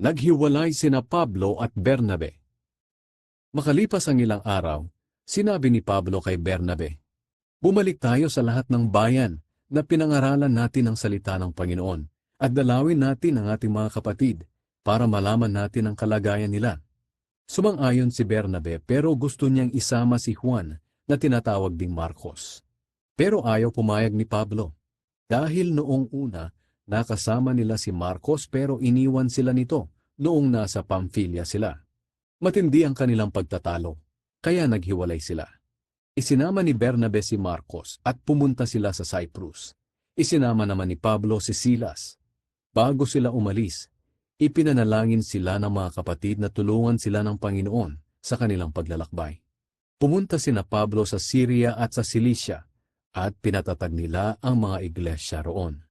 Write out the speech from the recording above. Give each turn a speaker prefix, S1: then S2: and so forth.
S1: Naghiwalay sina Pablo at Bernabe. Makalipas ang ilang araw, sinabi ni Pablo kay Bernabe, "Bumalik tayo sa lahat ng bayan na pinangaralan natin ang salita ng Panginoon at dalawin natin ang ating mga kapatid para malaman natin ang kalagayan nila." Sumang-ayon si Bernabe pero gusto niyang isama si Juan na tinatawag ding Marcos. Pero ayaw pumayag ni Pablo. Dahil noong una, nakasama nila si Marcos pero iniwan sila nito noong nasa Pamphylia sila. Matindi ang kanilang pagtatalo, kaya naghiwalay sila. Isinama ni Bernabe si Marcos at pumunta sila sa Cyprus. Isinama naman ni Pablo si Silas. Bago sila umalis, ipinanalangin sila ng mga kapatid na tulungan sila ng Panginoon sa kanilang paglalakbay. Pumunta sina Pablo sa Syria at sa Cilicia at pinatatag nila ang mga iglesia roon.